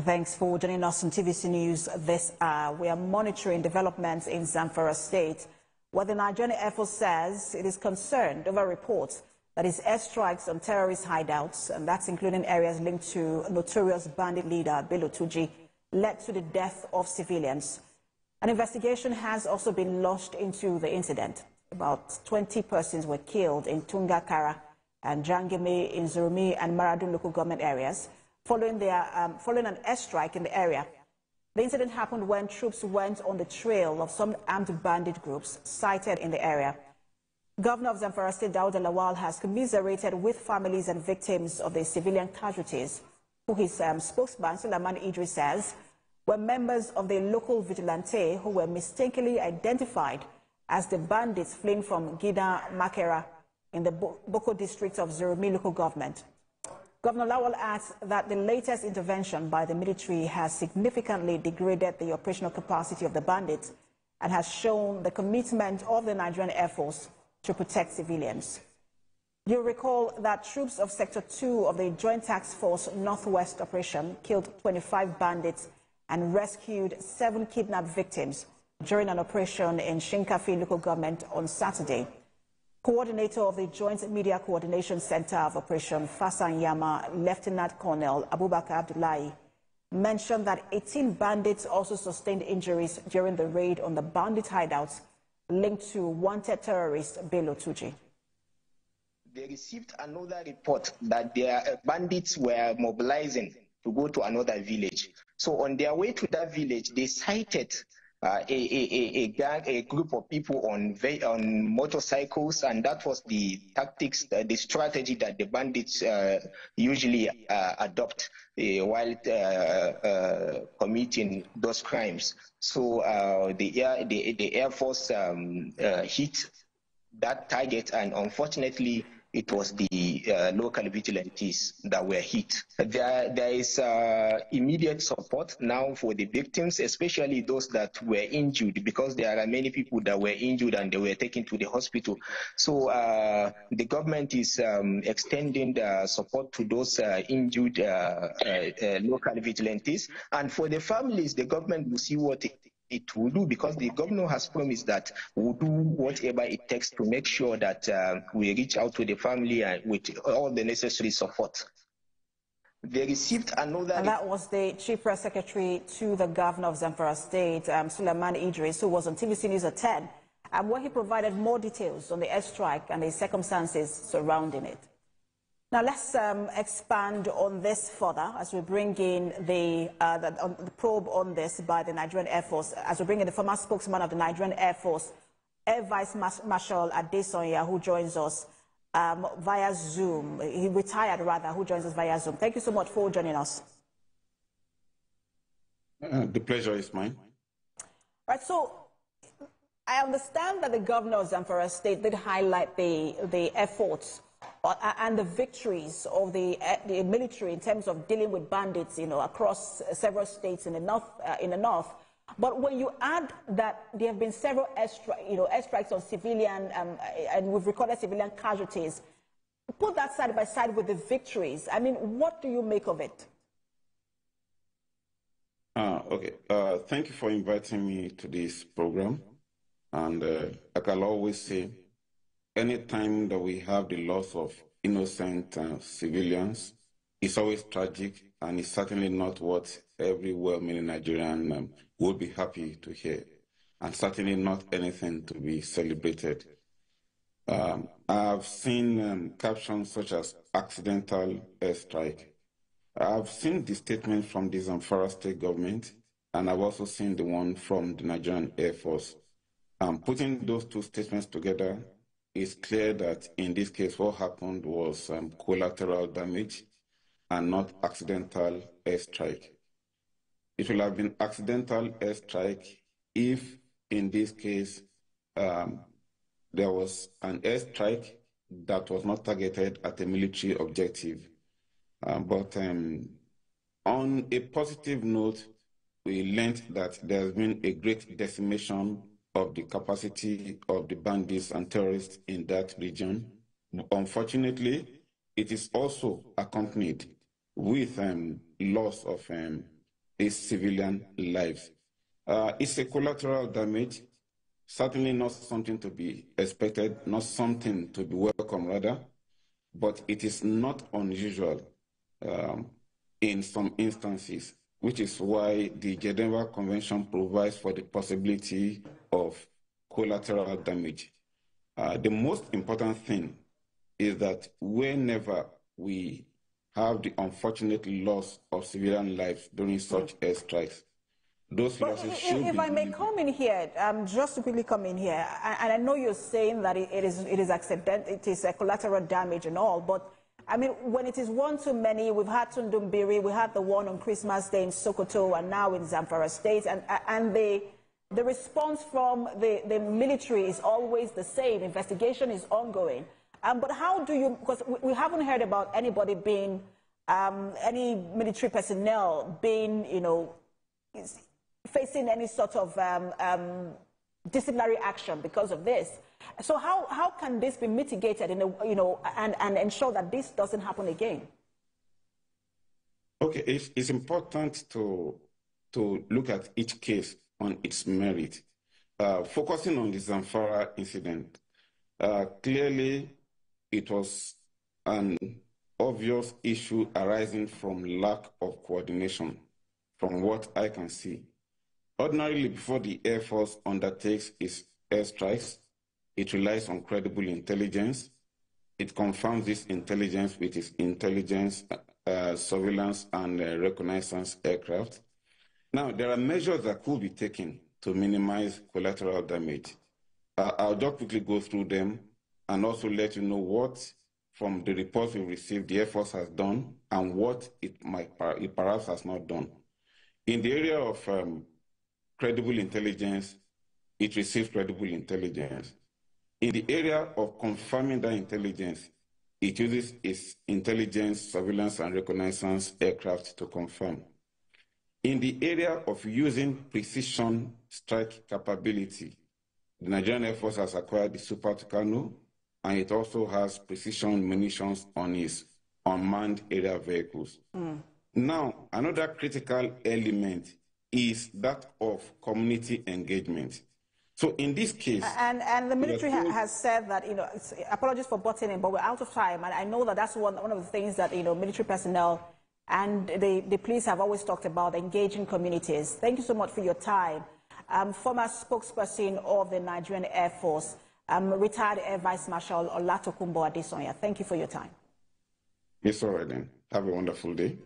Thanks for joining us on TVC News this hour. We are monitoring developments in Zamfara State, where the Nigerian Air Force says it is concerned over reports that its airstrikes on terrorist hideouts, and that's including areas linked to notorious bandit leader Bello Turji, led to the death of civilians. An investigation has also been launched into the incident. About 20 persons were killed in Tunga Kara and Jangeme in Zurmi and Maradun local government areas following an airstrike in the area. The incident happened when troops went on the trail of some armed bandit groups sighted in the area. Governor of Zamfara State, Dauda Lawal, has commiserated with families and victims of the civilian casualties, who his spokesman, Sulaiman Idris, says were members of the local vigilante who were mistakenly identified as the bandits fleeing from Gida Makera in the Boko district of Zurmi local government. Governor Lawal adds that the latest intervention by the military has significantly degraded the operational capacity of the bandits and has shown the commitment of the Nigerian Air Force to protect civilians. You'll recall that troops of Sector 2 of the Joint Task Force Northwest Operation killed 25 bandits and rescued 7 kidnapped victims during an operation in Shinkafi local government on Saturday. Coordinator of the Joint Media Coordination Center of Operation Fansar Yamma, Lieutenant Colonel Abubakar Abdullahi, mentioned that 18 bandits also sustained injuries during the raid on the bandit hideouts linked to wanted terrorist Bello Turji. They received another report that their bandits were mobilizing to go to another village. So on their way to that village, they sighted a group of people on motorcycles, and that was the tactics, the strategy that the bandits usually adopt while committing those crimes. So the Air Force hit that target, and unfortunately it was the local vigilantes that were hit. There is immediate support now for the victims, especially those that were injured, because there are many people that were injured and they were taken to the hospital. So the government is extending the support to those injured local vigilantes. And for the families, the government will see what it will do, because the governor has promised that we'll do whatever it takes to make sure that we reach out to the family with all the necessary support. They received another... And that was the Chief Press Secretary to the Governor of Zamfara State, Sulaiman Idris, who was on TVC News at 10, where he provided more details on the airstrike and the circumstances surrounding it. Now let's expand on this further as we bring in the probe on this by the Nigerian Air Force, as we bring in the former spokesman of the Nigerian Air Force, Air Vice Marshal Adesonya, who joins us via Zoom. He retired, rather, who joins us via Zoom. Thank you so much for joining us. The pleasure is mine. Right, so I understand that the governor of Zamfara State did highlight the efforts and the victories of the military in terms of dealing with bandits, across several states in the north. But when you add that there have been several airstrikes on civilian, and we've recorded civilian casualties, put that side by side with the victories. I mean, what do you make of it? Okay. Thank you for inviting me to this program. And like I'll always say, anytime that we have the loss of innocent civilians, it's always tragic, and it's certainly not what every well-meaning Nigerian would be happy to hear, and certainly not anything to be celebrated. I've seen captions such as accidental airstrike. I've seen the statement from the Zamfara state government, and I've also seen the one from the Nigerian Air Force. Putting those two statements together, it's clear that in this case what happened was collateral damage and not accidental airstrike. It will have been accidental airstrike if, in this case, there was an airstrike that was not targeted at a military objective. But on a positive note, we learned that there has been a great decimation of the capacity of the bandits and terrorists in that region. Unfortunately, it is also accompanied with loss of is civilian lives. It's a collateral damage, certainly not something to be expected, not something to be welcome rather, but it is not unusual in some instances, which is why the Geneva Convention provides for the possibility of collateral damage. The most important thing is that whenever we have the unfortunate loss of civilian lives during such airstrikes, those losses should be... If I may come in here, just to quickly come in here, and I know you're saying that it is accidental, it is a collateral damage and all, but I mean, when it is one too many, we've had Tundumbiri, we had the one on Christmas Day in Sokoto, and now in Zamfara State, and the response from the military is always the same. Investigation is ongoing. But how do you, because we haven't heard about anybody being, any military personnel being, you know, facing any sort of disciplinary action because of this. So how can this be mitigated in a, you know, and ensure that this doesn't happen again? Okay, it's important to look at each case on its merit. Focusing on the Zamfara incident, clearly it was an obvious issue arising from lack of coordination, from what I can see. Ordinarily, before the Air Force undertakes its airstrikes, it relies on credible intelligence. It confirms this intelligence with its intelligence, surveillance, and reconnaissance aircraft. Now, there are measures that could be taken to minimize collateral damage. I'll just quickly go through them and also let you know what, from the reports we received, the Air Force has done and what it perhaps has not done. In the area of credible intelligence, it receives credible intelligence. In the area of confirming that intelligence, it uses its intelligence, surveillance, and reconnaissance aircraft to confirm. In the area of using precision strike capability, the Nigerian Air Force has acquired the Super Tucano, and it also has precision munitions on its unmanned aerial vehicles. Now, another critical element is that of community engagement. So in this case... And the military has said that, you know, apologies for butting in, but we're out of time. And I know that that's one of the things that, you know, military personnel and the police have always talked about, engaging communities. Thank you so much for your time. Former spokesperson of the Nigerian Air Force, retired Air Vice Marshal Olatokunbo Adesonya. Thank you for your time. It's all right then. Have a wonderful day.